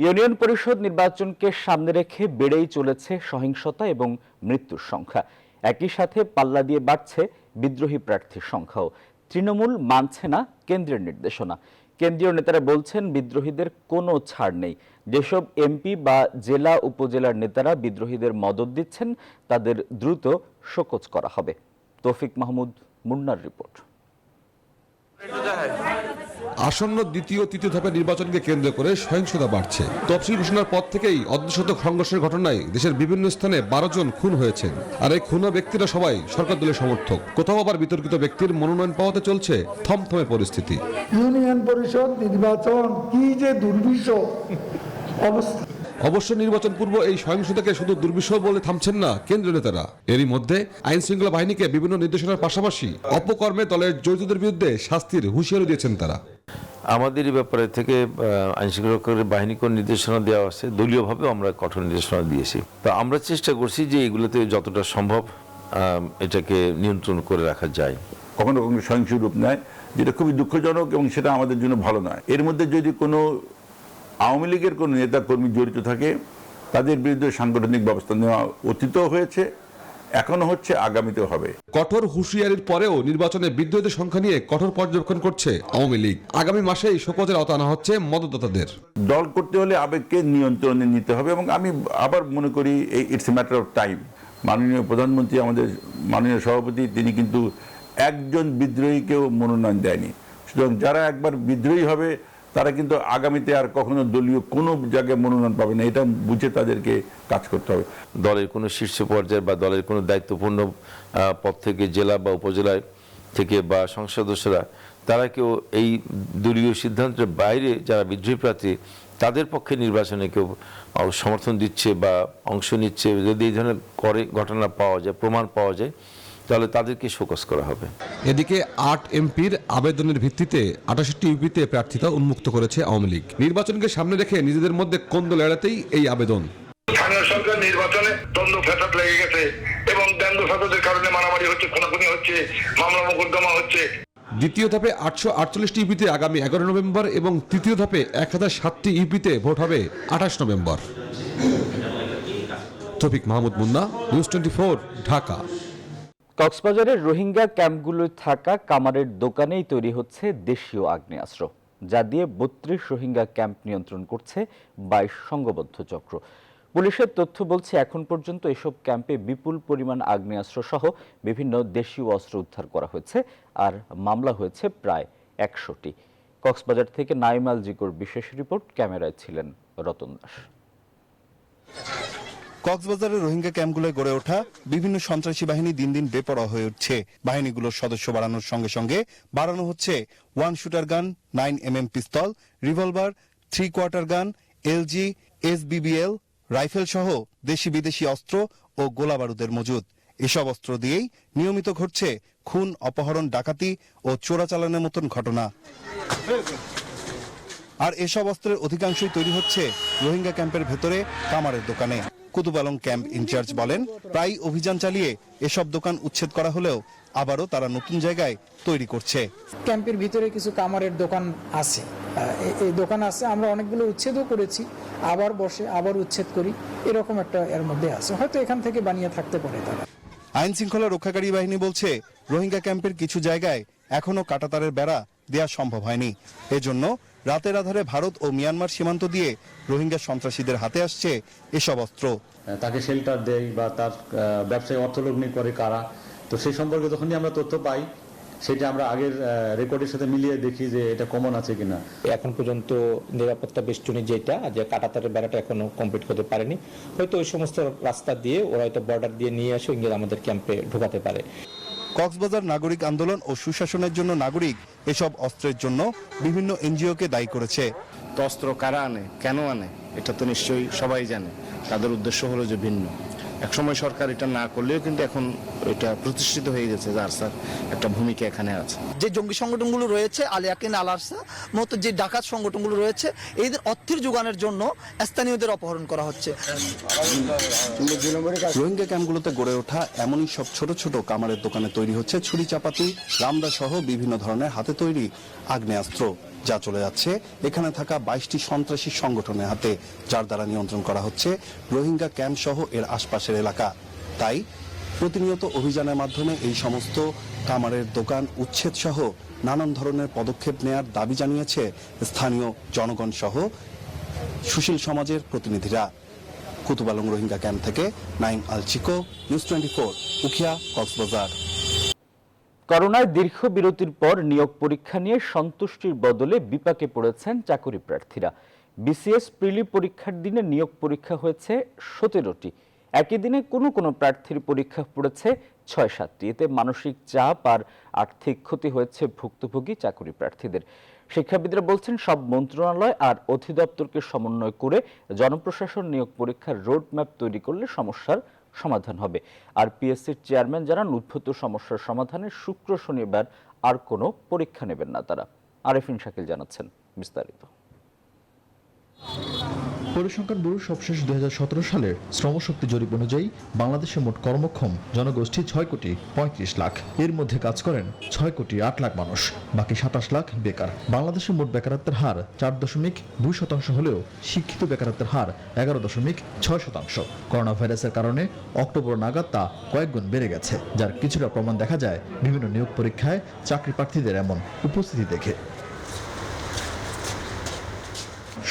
Union পরিষদ নির্বাচনকে সামনে রেখে বেড়েই চলেছে সহিংসতা এবং মৃত্যুর সংখ্যা। একই সাথে পাল্লা দিয়ে বাড়ছে বিদ্রোহী প্রার্থীর সংখ্যাও। তৃণমূল মানছে না কেন্দ্রের নির্দেশনা। কেন্দ্রীয় নেতারা বলছেন বিদ্রোহীদের কোনো ছাড় নেই। যেসব এমপি বা জেলা উপজেলার নেতারা বিদ্রোহীদের মদদ দিচ্ছেন তাদের দ্রুত শোকজ করা হবে। তৌফিক মাহমুদ মুন্নার রিপোর্ট। আসন্ন দ্বিতীয় তৃতীয় ধাপের নির্বাচনকে কেন্দ্র করে সহিংসতা বাড়ছে। তফসিল ঘোষণার পর থেকেই অর্ধশতক সংঘর্ষের ঘটনায় দেশের বিভিন্ন স্থানে 12 জন খুন হয়েছেন। আর এই খুন ব্যক্তিরা সবাই সরকার দলের সমর্থক। কোথাও আবার বিতর্কিত ব্যক্তির মনোনয়ন পাওয়াতে চলছে থমথমে পরিস্থিতি। ইউনিয়ন পরিষদ নির্বাচন কি যে দুর্বিষহ অবস্থা। অবশ্য নির্বাচন পূর্ব এই সহিংসতাকে শুধু দুর্বিষহ বলে থামছেন না কেন্দ্রীয় নেতারা। এরই মধ্যে আইন শৃঙ্খলা বাহিনীকে বিভিন্ন নির্দেশনার পাশাপাশি অপকর্মে দলের জড়িতদের বিরুদ্ধে শাস্তির হুঁশিয়ারি দিয়েছেন তারা। আমাদের এই ব্যাপারে থেকে আইন শৃঙ্খলা বাহিনীকে নির্দেশনা দেওয়া আছে, দলীয়ভাবে আমরা কঠোর নির্দেশনা দিয়েছি। তো আমরা চেষ্টা করছি যে এগুলোতে যতটা সম্ভব এটাকে নিয়ন্ত্রণ করে রাখা যায়। কখনো কখনো সহিংস রূপ নেয়, যেটা খুবই দুঃখজনক এবং সেটা আমাদের জন্য ভালো নয়। এর মধ্যে যদি কোনো আওয়ামী লীগের কোনো নেতা কর্মী জড়িত থাকে তাদের বিরুদ্ধে সাংগঠনিক ব্যবস্থা নেওয়া অতীতও হয়েছে, এখনো হচ্ছে, আগামীতেও হবে। কঠোর হুঁশিয়ারির পরেও নির্বাচনে বিদ্রোহীদের সংখ্যা নিয়ে কঠোর পর্যবেক্ষণ করছে আওয়ামী লীগ। আগামী মাসেই শোকজের আওতায় আনা হচ্ছে মদতদাতাদের। দল করতে হলে আবেগকে নিয়ন্ত্রণে নিতে হবে এবং আমি আবার মনে করি it's a matter of time. মাননীয় প্রধানমন্ত্রী, আমাদের মাননীয় সভাপতি, তিনি কিন্তু একজন বিদ্রোহীকেও মনোনয়ন দেয়নি। সুতরাং যারা একবার বিদ্রোহী হবে তারা কিন্তু আগামীতে আর কখনো দলীয় কোনো জায়গায় মনোনয়ন পাবে না। এটা বুঝে তাদেরকে কাজ করতে হবে। দলের কোনো শীর্ষ পর্যায়ে বা দলের কোনো দায়িত্বপূর্ণ পদ থেকে জেলা বা উপজেলায় থেকে বা সংসদ সদস্যরা তারা কেউ এই দলীয় সিদ্ধান্তের বাইরে যারা বিদ্রোহী প্রার্থী তাদের পক্ষে নির্বাচনে কেউ সমর্থন দিচ্ছে বা অংশ নিচ্ছে, যদি এই ধরনের ঘটনা পাওয়া যায়, প্রমাণ পাওয়া যায়, তাহলে তাদেরকে শোকজ করা হবে। এদিকে 8 এমপির আবেদনের ভিত্তিতে 68টি ইউপিতে প্রার্থিতা উন্মুক্ত করেছে আওয়ামী লীগ। নির্বাচনকে সামনে রেখে নিজেদের মধ্যে কোন্দল এড়াতেই এই আবেদন। স্থানীয় সরকার নির্বাচনে দ্বন্দ্ব ফ্যাসাদ লেগে গেছে এবং দ্বন্দ্ব ফ্যাসাদের কারণে মারামারি হচ্ছে, খুনাখুনি হচ্ছে, মামলা মোকদ্দমা হচ্ছে। দ্বিতীয় ধাপে 848টি ইউপিতে আগামী 11 নভেম্বর এবং তৃতীয় ধাপে 1007টি ইউপিতে ভোট হবে 28 নভেম্বর। তৌফিক মাহমুদ মুন্না, নিউজ 24, ঢাকা। কক্সবাজারের রোহিঙ্গা ক্যাম্পগুলোয় থাকা কামারের দোকানেই তৈরি হচ্ছে দেশীয় আগ্নেয়াস্ত্র, যা দিয়ে 32 রোহিঙ্গা ক্যাম্প নিয়ন্ত্রণ করছে 22 সংঘবদ্ধ চক্র। পুলিশের তথ্য বলছে এখন পর্যন্ত এসব ক্যাম্পে বিপুল পরিমাণ আগ্নেয়াস্ত্র সহ বিভিন্ন দেশীয় অস্ত্র উদ্ধার করা হয়েছে আর মামলা হয়েছে প্রায় 100টি। কক্সবাজার থেকে নাইম আল জিকোর বিশেষ রিপোর্ট, ক্যামেরায় ছিলেন রতন দাস। কক্সবাজারের রোহিঙ্গা ক্যাম্পগুলোয় গড়ে ওঠা বিভিন্ন সন্ত্রাসী বাহিনী দিন দিন বেপরোয়া হয়ে উঠছে। বাহিনীগুলোর সদস্য বাড়ানোর সঙ্গে সঙ্গে বাড়ানো হচ্ছে 1 শুটার গান, 9mm পিস্তল, রিভলভার, 3 কোয়ার্টার গান, এলজি, SBBL, রাইফেল সহ দেশি বিদেশি অস্ত্র ও গোলাবারুদের মজুদ। এসব অস্ত্র দিয়েই নিয়মিত ঘটছে খুন, অপহরণ, ডাকাতি ও চোরাচালানের মতন ঘটনা। আর এসব অস্ত্রের অধিকাংশই তৈরি হচ্ছে রোহিঙ্গা ক্যাম্পের ভেতরে কামারের দোকানে। কুতুব আলম ক্যাম্প ইনচার্জ বলেন, প্রায় অভিযান চালিয়ে এসব দোকান উচ্ছেদ করা হলেও আবারও তারা নতুন জায়গায় তৈরি করছে। ক্যাম্পের ভিতরে কিছু কামারের দোকান আছে, এই দোকান আছে, আমরা অনেকগুলো উচ্ছেদও করেছি, আবার বসে আবার উচ্ছেদ করি, এরকম একটা এর মধ্যে আছে, হয়তো এখান থেকে বানিয়ে থাকতে পারে তারা। আইন শৃঙ্খলা রক্ষাকারী বাহিনী বলছে রোহিঙ্গা ক্যাম্পের কিছু জায়গায় এখনো কাঁটাতারের বেড়া দেওয়া সম্ভব হয়নি। এজন্য রাতের আধারে ভারত ও মিয়ানমার সীমান্ত দিয়ে রোহিঙ্গা সন্ত্রাসীদের হাতে আসছে এসব অস্ত্র। তাকে শেল্টার দেয় বা তার ব্যবসায় অর্থলগ্নি করে কারা, তো সেই সম্পর্কে যখনই আমরা তথ্য পাই সেটা আমরা আগের রেকর্ডের সাথে মিলিয়ে দেখি যে এটা কমন আছে কিনা। এখন পর্যন্ত নিরাপত্তা বেষ্টনী যেটা যে কাঁটাতারের বেড়াটা এখনো কমপ্লিট করতে পারেনি, হয়তো ওই সমস্ত রাস্তা দিয়ে ওরা হয়তো বর্ডার দিয়ে নিয়ে আসে ইংরেজ আমাদের ক্যাম্পে ঢোকাতে পারে। কক্সবাজার নাগরিক আন্দোলন ও সুশাসনের জন্য নাগরিক এসব অস্ত্রের জন্য বিভিন্ন এনজিওকে দায়ী করেছে। তো অস্ত্র কারা আনে, কেন আনে, এটা তো নিশ্চয়ই সবাই জানে। তাদের উদ্দেশ্য হলো যে ভিন্ন। একসময় সরকার এটা না করলেও কিন্তু এখন এটা প্রতিষ্ঠিত হয়ে গেছে, যার স্যার একটা ভূমিকা এখানে আছে। যে জঙ্গি সংগঠনগুলো রয়েছে, আলিয়াকিন, আলারসা মতো যে ডাকাত সংগঠনগুলো রয়েছে, এদের অর্থের যোগানের জন্য স্থানীয়দের অপহরণ করা হচ্ছে। রোহিঙ্গা ক্যাম্পগুলোতে গড়ে ওঠা এমনই সব ছোট ছোট কামারের দোকানে তৈরি হচ্ছে ছুরি, চাপাতি, রামদা সহ বিভিন্ন ধরনের হাতে তৈরি আগ্নেয়াস্ত্র। যা চলে যাচ্ছে এখানে থাকা 22টি সন্ত্রাসী সংগঠনের হাতে, যার দ্বারা নিয়ন্ত্রণ করা হচ্ছে রোহিঙ্গা ক্যাম্প সহ এর আশপাশের এলাকা। তাই প্রতিনিয়ত অভিযানের মাধ্যমে এই সমস্ত কামারের দোকান উচ্ছেদ সহ নানান ধরনের পদক্ষেপ নেয়ার দাবি জানিয়েছে স্থানীয় জনগণ সহ সুশীল সমাজের প্রতিনিধিরা। কুতুবালং রোহিঙ্গা ক্যাম্প থেকে নাইম আল চিকো, নিউজ 24, উখিয়া, কক্সবাজার। করোনায় দীর্ঘ বিরতির পর নিয়োগ পরীক্ষা নিয়ে সন্তুষ্টির বদলে বিপাকে পড়েছেন চাকরি প্রার্থীরা। বিসিএস প্রিলি পরীক্ষার দিনে নিয়োগ পরীক্ষা হয়েছে 17টি। একই দিনে কোনো প্রার্থীর পরীক্ষা পড়েছে 6-7টি। এতে মানসিক চাপ আর আর্থিক ক্ষতি হয়েছে ভুক্তভোগী চাকরি প্রার্থীদের। শিক্ষাবিদরা বলছেন, সব মন্ত্রণালয় আর অধিদপ্তরকে সমন্বয় করে জনপ্রশাসন নিয়োগ পরীক্ষার রোডম্যাপ তৈরি করলে সমস্যার সমাধান হবে। আর পিএসসির চেয়ারম্যান জানান, উদ্ভূত সমস্যার সমাধানে শুক্র শনিবার আর কোনো পরীক্ষা নেবেন না তারা। আরেফিন শাকিল জানাচ্ছেন বিস্তারিত। পরিসংখ্যান ব্যুরো সবশেষ 2017 সালের শ্রমশক্তি জরিপ অনুযায়ী বাংলাদেশে মোট কর্মক্ষম জনগোষ্ঠী 6,35,00,000। এর মধ্যে কাজ করেন 6,08,00,000 মানুষ, বাকি 27 লাখ বেকার। বাংলাদেশে মোট বেকারত্বের হার 4.2% হলেও শিক্ষিত বেকারত্বের হার 11.6%। করোনা ভাইরাসের কারণে অক্টোবর নাগাদ তা কয়েকগুণ বেড়ে গেছে, যার কিছুটা প্রমাণ দেখা যায় বিভিন্ন নিয়োগ পরীক্ষায় চাকরি প্রার্থীদের এমন উপস্থিতি দেখে।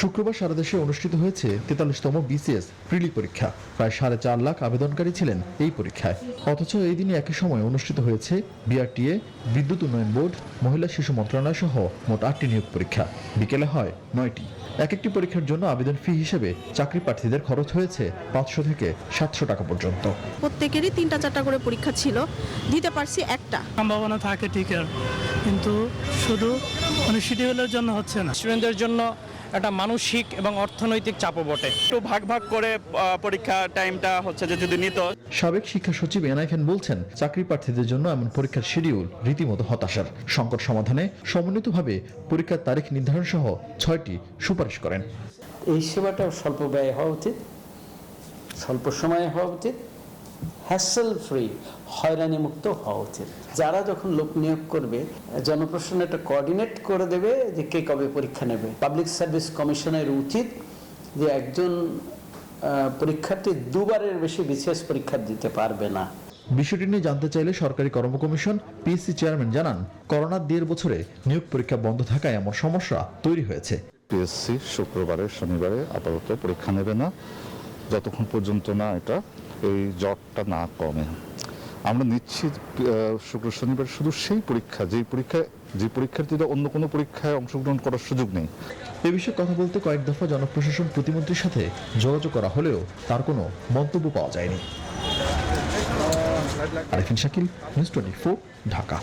শুক্রবার সারা দেশে অনুষ্ঠিত হয়েছে 43তম বিসিএস প্রিলি পরীক্ষা। প্রায় 4.5 লাখ আবেদনকারী ছিলেন এই পরীক্ষায়। অথচ এই দিনে একই সময় অনুষ্ঠিত হয়েছে বিআরটিএ, বিদ্যুৎ উন্নয়ন বোর্ড, মহিলা শিশু মন্ত্রণালয় সহ মোট 8টি নিয়োগ পরীক্ষা। বিকেলে হয় 9টি। এক একটি পরীক্ষার জন্য আবেদন ফি হিসেবে চাকরি প্রার্থীদের খরচ হয়েছে 500 থেকে 700 টাকা পর্যন্ত। প্রত্যেকেরই 3টা-4টা করে পরীক্ষা ছিল, দিতে পারছি একটা। সম্ভাবনা থাকে ঠিকই, কিন্তু শুধু শিডিউলের জন্য হচ্ছে না। স্টুডেন্টদের জন্য একটা মানসিক এবং অর্থনৈতিক চাপও বটে। একটু ভাগ করে পরীক্ষা টাইমটা হচ্ছে যে যদি নিত। সাবেক শিক্ষা সচিব এনআই খান বলছেন, চাকরি প্রার্থীদের জন্য এমন পরীক্ষার শিডিউল রীতিমতো হতাশার। সংকট সমাধানে সমন্বিতভাবে পরীক্ষার তারিখ নির্ধারণ সহ 6টি সুপারিশ করেন। এই সেবাটা স্বল্প ব্যয় হওয়া উচিত, স্বল্প সময়ে হওয়া উচিত, হ্যাসেল ফ্রি, হয়রানি মুক্ত হওয়া উচিত। যারা যখন লোক নিয়োগ করবে, জনপ্রশাসন একটা কোঅর্ডিনেট করে দেবে যে কে কবে পরীক্ষা নেবে। পাবলিক সার্ভিস কমিশনের উচিত যে একজন পরীক্ষার্থী 2বারের বেশি বিসিএস পরীক্ষা দিতে পারবে না। বিষয়টি নিয়ে জানতে চাইলে সরকারি কর্ম কমিশন পিএসসি চেয়ারম্যান জানান, করোনার 1.5 বছরে নিয়োগ পরীক্ষা বন্ধ থাকায় এমন সমস্যা তৈরি হয়েছে। পিএসসি শুক্রবারে শনিবারে আপাতত পরীক্ষা নেবে না, যতক্ষণ পর্যন্ত না এটা এই জটটা না কমে। আমরা নিচ্ছি শুক্র শনিবার শুধু সেই পরীক্ষা যে পরীক্ষার্থীরা অন্য কোনো পরীক্ষায় অংশগ্রহণ করার সুযোগ নেই। এ বিষয়ে কথা বলতে কয়েক দফা জনপ্রশাসন প্রতিমন্ত্রীর সাথে যোগাযোগ করা হলেও তার কোনো মন্তব্য পাওয়া যায়নি। আরেফিন শাকিল, নিউজ 24, ঢাকা।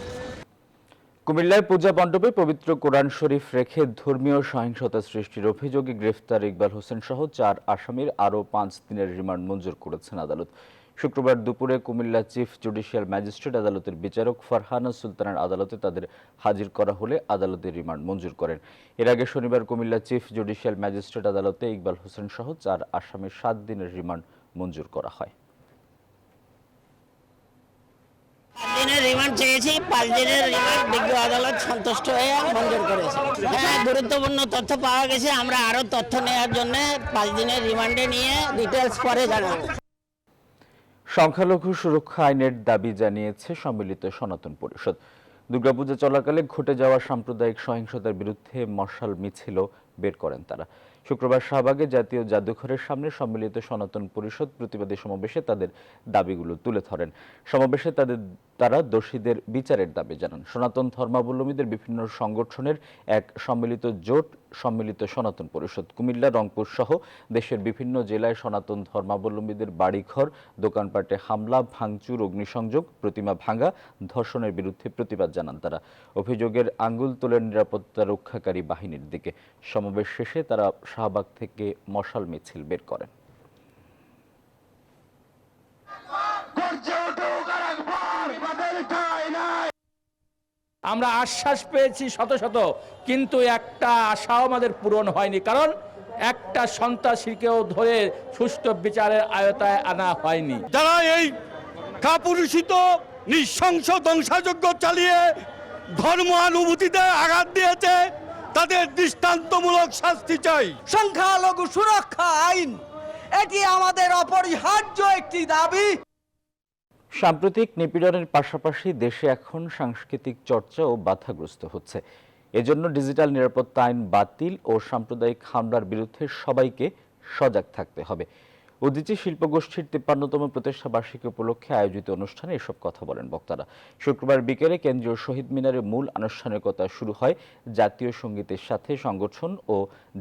কুমিল্লায় পূজা মণ্ডপে পবিত্র কোরআন শরীফ রেখে ধর্মীয় সহিংসতা সৃষ্টির অভিযোগে গ্রেফতার ইকবাল হোসেন সহ 4 আসামির আরও 5 দিনের রিমান্ড মঞ্জুর করেছেন আদালত। শুক্রবার দুপুরে কুমিল্লা চিফ জুডিশিয়াল ম্যাজিস্ট্রেট আদালতের বিচারক ফারহানা সুলতানের আদালতে তাদের হাজির করা হলে আদালতের রিমান্ড মঞ্জুর করেন। এর আগে শনিবার কুমিল্লা চিফ জুডিশিয়াল ম্যাজিস্ট্রেট আদালতে ইকবাল হোসেন সহ 4 আসামির 7 দিনের রিমান্ড মঞ্জুর করা হয়। 5 দিনের রিমান্ড চেয়েছি, 5 দিনের রিমান্ড বিজ্ঞ আদালত সন্তুষ্ট হয়ে মঞ্জুর করেছে। হ্যাঁ, গুরুত্বপূর্ণ তথ্য পাওয়া গেছে, আমরা আরো তথ্য নেওয়ার জন্য 5 দিনের রিমান্ডে নিয়ে ডিটেলস পরে জানাবো। সংখ্যালঘু সুরক্ষা আইনের দাবি জানিয়েছে সম্মিলিত সনাতন পরিষদ। দুর্গাপূজা চলাকালে ঘটে যাওয়া সাম্প্রদায়িক সহিংসতার বিরুদ্ধে মশাল মিছিলও বের করেন তারা। শুক্রবার শাহবাগে জাতীয় জাদুঘরের সামনে সম্মিলিত সনাতন পরিষদ প্রতিবাদী সমাবেশে তাদের দাবিগুলো তুলে ধরেন। সমাবেশে তারা দোষীদের বিচারের দাবি জানান। সনাতন ধর্মাবলম্বীদের বিভিন্ন সংগঠনের এক সম্মিলিত জোট সম্মিলিত সনাতন পরিষদ কুমিল্লা, রংপুর সহ দেশের বিভিন্ন জেলায় সনাতন ধর্মাবলম্বীদের বাড়িঘর, দোকানপাটে হামলা, ভাঙচুর, অগ্নিসংযোগ, প্রতিমা ভাঙা, ধর্ষণের বিরুদ্ধে প্রতিবাদ জানান তারা। অভিযোগের আঙ্গুল তোলেন নিরাপত্তা রক্ষাকারী বাহিনীর দিকে। সমাবেশ শেষে তারা শাহবাগ থেকে মশাল মিছিল বের করেন। আমরা আশ্বাস পেয়েছি শত শত, কিন্তু একটা আশাও আমাদের পূরণ হয়নি, কারণ একটা সন্ত্রাসীকেও ধরে সুষ্ঠু বিচারের আয়তায় আনা হয়নি। যারা এই কাপুরুষিত নৃশংস ধ্বংসযজ্ঞ চালিয়ে ধর্ম অনুভূতিতে আঘাত দিয়েছে, তাদের দৃষ্টান্তমূলক শাস্তি চাই। সংখ্যালঘু সুরক্ষা আইন এটি আমাদের অপরিহার্য একটি দাবি। সাম্প্রতিক নিপীড়নের পাশাপাশি দেশে এখন সাংস্কৃতিক চর্চাও বাধাগ্রস্ত হচ্ছে। এজন্য ডিজিটাল নিরাপত্তা আইন বাতিল ও সাম্প্রদায়িক হামলার বিরুদ্ধে সবাইকে সজাগ থাকতে হবে। উদীচী শিল্পগোষ্ঠীর 53তম প্রতিষ্ঠা বার্ষিকী উপলক্ষে আয়োজিত অনুষ্ঠানে এসব কথা বলেন বক্তারা। শুক্রবার বিকেলে কেন্দ্রীয় শহীদ মিনারে মূল আনুষ্ঠানিকতা শুরু হয় জাতীয় সঙ্গীতের সাথে সংগঠন ও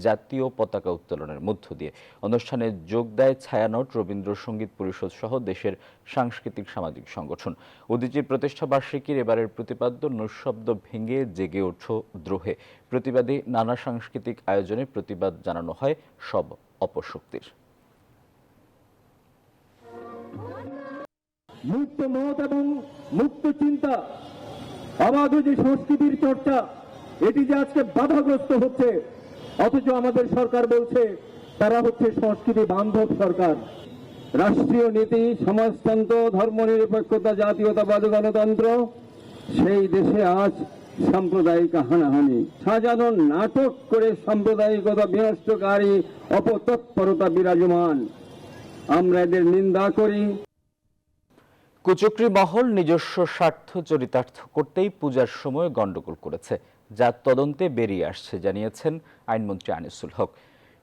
জাতীয় পতাকা উত্তোলনের মধ্য দিয়ে। অনুষ্ঠানে যোগ দেয় ছায়ানট, রবীন্দ্রসঙ্গীত পরিষদ সহ দেশের সাংস্কৃতিক সামাজিক সংগঠন। উদীচীর প্রতিষ্ঠা বার্ষিকীর এবারের প্রতিপাদ্য নিঃশব্দ ভেঙে জেগে ওঠো দ্রোহে প্রতিবাদী নানা সাংস্কৃতিক আয়োজনে প্রতিবাদ জানানো হয় সব অপশক্তির। মুক্ত মত এবং মুক্ত চিন্তা, অবাধ যে সংস্কৃতির চর্চা, এটি যে আজকে বাধাগ্রস্ত হচ্ছে, অথচ আমাদের সরকার বলছে তারা হচ্ছে সংস্কৃতি বান্ধব সরকার। রাষ্ট্রীয় নীতি, সমাজতন্ত্র, ধর্মনিরপেক্ষতা, জাতীয়তাবাদ, গণতন্ত্র, সেই দেশে আজ সাম্প্রদায়িক হানাহানি, সাজানো নাটক করে সাম্প্রদায়িকতা বিনষ্টকারী অপতৎপরতা বিরাজমান। আমরা এদের নিন্দা করি। কুচক্রী মহল নিজস্ব স্বার্থ চরিতার্থ করতেই পূজার সময় গন্ডগোল করেছে, যা তদন্তে বেরিয়ে আসছে জানিয়েছেন আইনমন্ত্রী আনিসুল হক।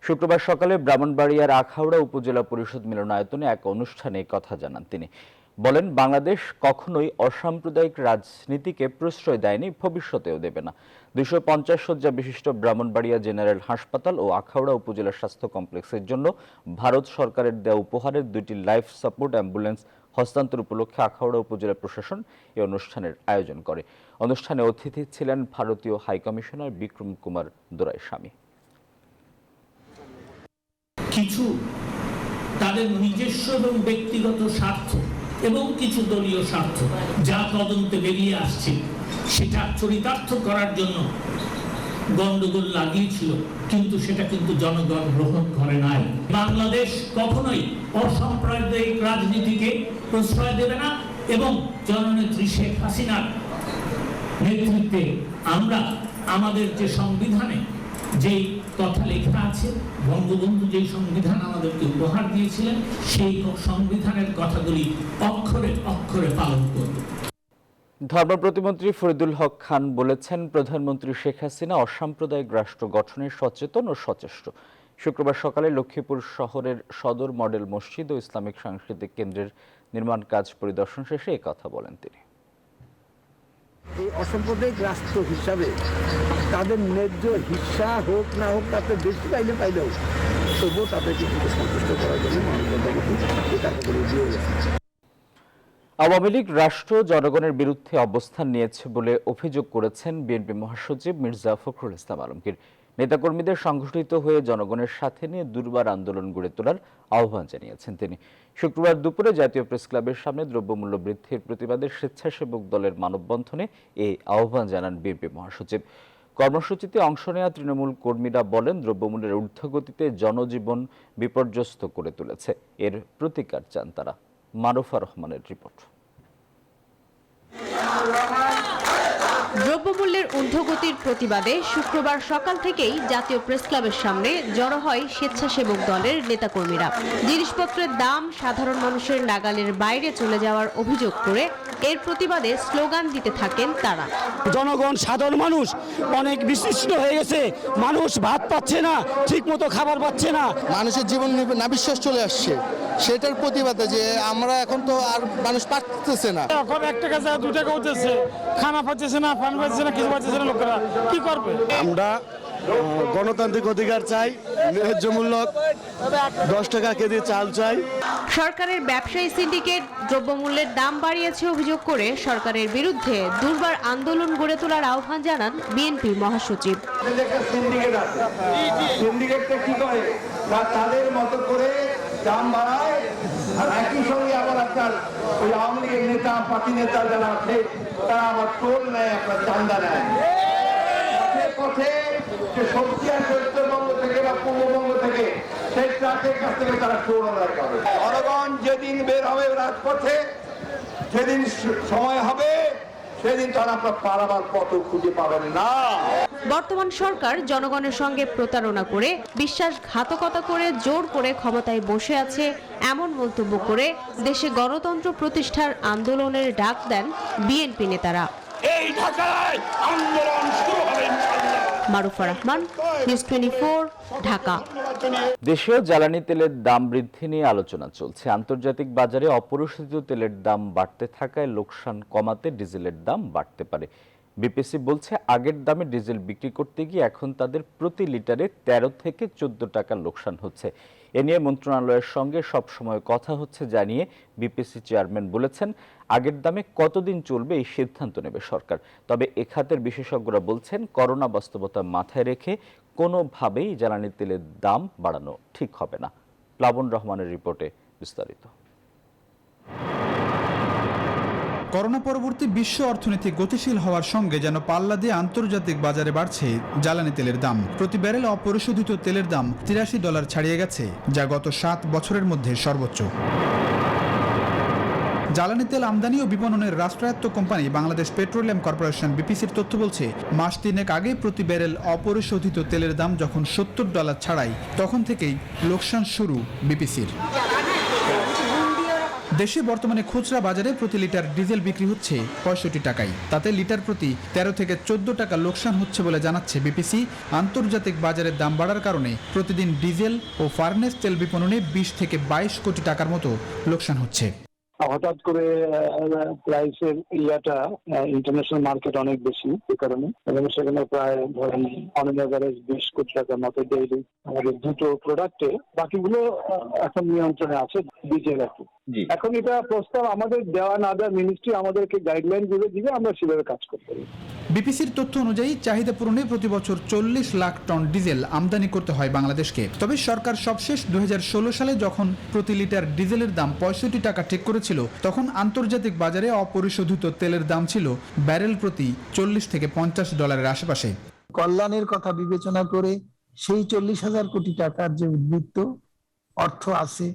শুক্রবার সকালে ব্রাহ্মণবাড়িয়ার আখাউড়া উপজেলা পরিষদ মিলনায়তনে এক অনুষ্ঠানে কথা জানান তিনি। বলেন, বাংলাদেশ কখনোই অসাম্প্রদায়িক রাজনীতিকে প্রশ্রয় দেয়নি, ভবিষ্যতেও দেবে না। 250 শয্যা বিশিষ্ট ব্রাহ্মণবাড়িয়া জেনারেল হাসপাতাল ও আখাউড়া উপজেলা স্বাস্থ্য কমপ্লেক্সের জন্য ভারত সরকারের দেওয়া উপহারের 2টি লাইফ সাপোর্ট অ্যাম্বুলেন্স হস্তান্তর উপলক্ষে আখাউড়া উপজেলা প্রশাসন এই অনুষ্ঠানের আয়োজন করে। অনুষ্ঠানে অতিথি ছিলেন ভারতীয় হাইকমিশনার বিক্রম কুমার দোরাইস্বামী। কিছু তাদের নিজস্ব এবং ব্যক্তিগত স্বার্থ এবং কিছু দলীয় স্বার্থ যা তদন্তে বেরিয়ে আসছে, সেটা চরিতার্থ করার জন্য গন্ডগোল লাগিয়েছিল, কিন্তু সেটা কিন্তু জনগণ গ্রহণ করে নাই। বাংলাদেশ কখনোই অসাম্প্রদায়িক রাজনীতিকে প্রশ্রয় দেবে না এবং জননেত্রী শেখ হাসিনার নেতৃত্বে আমরা আমাদের যে সংবিধানে যে কথা লেখা আছে, বঙ্গবন্ধু যে সংবিধান আমাদেরকে উপহার দিয়েছিলেন, সেই সংবিধানের কথাগুলি অক্ষরে অক্ষরে পালন করব। ধর্ম প্রতিমন্ত্রী ফরিদুল হক খান বলেছেন, প্রধানমন্ত্রী শেখ হাসিনা অসাম্প্রদায়িক রাষ্ট্র গঠনে সচেতন ও সচেষ্ট। শুক্রবার সকালে লক্ষ্মীপুর শহরের সদর মডেল মসজিদ ও ইসলামিক সাংস্কৃতিক কেন্দ্রের নির্মাণ কাজ পরিদর্শন শেষে এই কথা বলেন তিনি। এই অসাম্প্রদায়িক রাষ্ট্র হিসাবে তাদের ন্যায্য হিস্সা হোক না হোক, তাতে বেশি পাইলেও তবুও তাদেরকে কিন্তু সন্তুষ্ট করার জন্য আওয়ামী লীগ রাষ্ট্র জনগণের বিরুদ্ধে অবস্থান নিয়েছে বলে অভিযোগ করেছেন বিএনপি মহাসচিব মির্জা ফখরুল ইসলাম আলমগীর। নেতাকর্মীদের সংগঠিত হয়ে জনগণের সাথে নিয়ে দুর্বার আন্দোলন গড়ে তোলার আহ্বান জানিয়েছেন তিনি। শুক্রবার দুপুরে জাতীয় প্রেস ক্লাবের সামনে দ্রব্যমূল্য বৃদ্ধির প্রতিবাদে স্বেচ্ছাসেবক দলের মানববন্ধনে এই আহ্বান জানান বিএনপি মহাসচিব। কর্মসূচিতে অংশ নেওয়া তৃণমূল কর্মীরা বলেন, দ্রব্যমূল্যের ঊর্ধ্বগতিতে জনজীবন বিপর্যস্ত করে তুলেছে, এর প্রতিকার চান তারা। মারুফা রহমানের রিপোর্ট। দ্রব্যমূল্যের ঊর্ধ্বগতির প্রতিবাদে শুক্রবার সকাল থেকেই জাতীয় প্রেস ক্লাবের সামনে জড়ো হয় স্বেচ্ছাসেবক দলের নেতাকর্মীরা। জিনিসপত্রের দাম সাধারণ মানুষের নাগালের বাইরে চলে যাওয়ার অভিযোগ করে এর প্রতিবাদে স্লোগান দিতে থাকেন তারা। জনগণ, সাধারণ মানুষ অনেক বিশিষ্ট হয়ে গেছে, মানুষ ভাত পাচ্ছে না, ঠিক মতো খাবার পাচ্ছে না, মানুষের জীবন নাবিশ্বাস চলে আসছে, সেটার প্রতিবাদে যে আমরা এখন তো আর মানুষ পাচ্ছে না। এখন 1 টাকা 2 টাকা হচ্ছে, খানা পাচ্ছে না, পানি পাচ্ছে না, কিছু পাচ্ছে না, লোকেরা কি করবে? আমরা গণতান্ত্রিক অধিকার চাই, ন্যায্য মূল্য 10 টাকা কেজি চাল চাই। সরকারের ব্যবসায়ী সিন্ডিকেট দ্রব্যমূল্যের দাম বাড়িয়েছে অভিযোগ করে সরকারের বিরুদ্ধে দুর্বার আন্দোলন গড়ে তোলার আহ্বান জানান বিএনপি মহাসচিব। সিন্ডিকেটটা কি করে? তাদের মতো করে দাম বাড়ায়, আর একই সঙ্গে আবার আপনার ওই আওয়ামী লীগের নেতা, পার্টি নেতা যারা আছে, তারা আবার টোল নেয়, আপনার চান্দা নেয় পথে, যে সবজি আসে উত্তরবঙ্গ থেকে বা পূর্ববঙ্গ থেকে, সেই ট্রাকের কাছ থেকে তারা টোল আদায় করে। জনগণ যেদিন বের হবে রাজপথে, যেদিন সময় হবে, সেদিন তারা আপনার পালাবার পথ খুঁজে পাবেন না। বর্তমান সরকার জনগণের সঙ্গে প্রতারণা করে বিশ্বাসঘাতকতা করে জোর করে ক্ষমতায় বসে আছে এমন মন্তব্য করে দেশে গণতন্ত্র প্রতিষ্ঠার আন্দোলনের ডাক দেন বিএনপি নেতারা। এই ঢাকায় আন্দোলন শুরু হবে ইনশাআল্লাহ। মারুফা রহমান, নিউজ 24, ঢাকা। দেশীয় জ্বালানি তেলের দাম বৃদ্ধি নিয়ে আলোচনা চলছে। আন্তর্জাতিক বাজারে অপরিশোধিত তেলের দাম বাড়তে থাকায় লোকসান কমাতে ডিজেলের দাম বাড়তে পারে। বিপিসি বলছে আগের দামে ডিজেল বিক্রি করতে গিয়ে এখন তাদের প্রতি লিটারে 13 থেকে 14 টাকা লোকসান হচ্ছে। এ নিয়ে মন্ত্রণালয়ের সঙ্গে সবসময় কথা হচ্ছে জানিয়ে বিপিসি চেয়ারম্যান বলেছেন, আগের দামে কতদিন চলবে এই সিদ্ধান্ত নেবে সরকার। তবে এ খাতের বিশেষজ্ঞরা বলছেন, করোনা বাস্তবতা মাথায় রেখে কোনোভাবেই জ্বালানি তেলের দাম বাড়ানো ঠিক হবে না। প্লাবন রহমানের রিপোর্টে বিস্তারিত। করোনা পরবর্তী বিশ্ব অর্থনীতি গতিশীল হওয়ার সঙ্গে যেন পাল্লা দিয়ে আন্তর্জাতিক বাজারে বাড়ছে জ্বালানি তেলের দাম। প্রতি ব্যারেল অপরিশোধিত তেলের দাম $83 ছাড়িয়ে গেছে, যা গত 7 বছরের মধ্যে সর্বোচ্চ। জ্বালানি তেল আমদানি ও বিপণনের রাষ্ট্রায়ত্ত কোম্পানি বাংলাদেশ পেট্রোলিয়াম কর্পোরেশন বিপিসির তথ্য বলছে, মাস 3 আগে প্রতি ব্যারেল অপরিশোধিত তেলের দাম যখন $70 ছাড়াই, তখন থেকেই লোকসান শুরু বিপিসির। দেশে বর্তমানে খুচরা বাজারে প্রতি লিটার ডিজেল বিক্রি হচ্ছে 65 টাকায়। তাতে লিটার প্রতি 13 থেকে 14 টাকা লোকসান হচ্ছে বলে জানাচ্ছে বিপিসি। আন্তর্জাতিক বাজারের দাম বাড়ার কারণে প্রতিদিন ডিজেল ও ফার্নেস তেল বিপণনে 20 থেকে 22 কোটি টাকার মতো লোকসান হচ্ছে। হঠাৎ করে প্রাইসের ইন্টারন্যাশনাল মার্কেট অনেক বেশি, এই কারণে এবং সেখানে প্রায় ধরেন অন এভারেজ 20 কোটি টাকার মতো ডেইলি আমাদের দুটো প্রোডাক্টে, বাকিগুলো এখন নিয়ন্ত্রণে আছে ডিজেল। এখন এটা প্রস্তাব আমাদের দেওয়া না দেওয়া, মিনিস্ট্রি আমাদেরকে গাইডলাইন দিবে, আমরা সেভাবে কাজ করতে পারি। বিপিসির তথ্য অনুযায়ী চাহিদা পূরণে প্রতি বছর 40 লাখ টন ডিজেল আমদানি করতে হয় বাংলাদেশকে। তবে সরকার সবশেষ 2016 সালে যখন প্রতি লিটার ডিজেলের দাম 65 টাকা ঠিক করেছিল, তখন আন্তর্জাতিক বাজারে অপরিশোধিত তেলের দাম ছিল ব্যারেল প্রতি $40 থেকে $50 আশেপাশে। কল্যাণের কথা বিবেচনা করে সেই 40,000 কোটি টাকার যে উদ্বৃত্ত অর্থ আছে,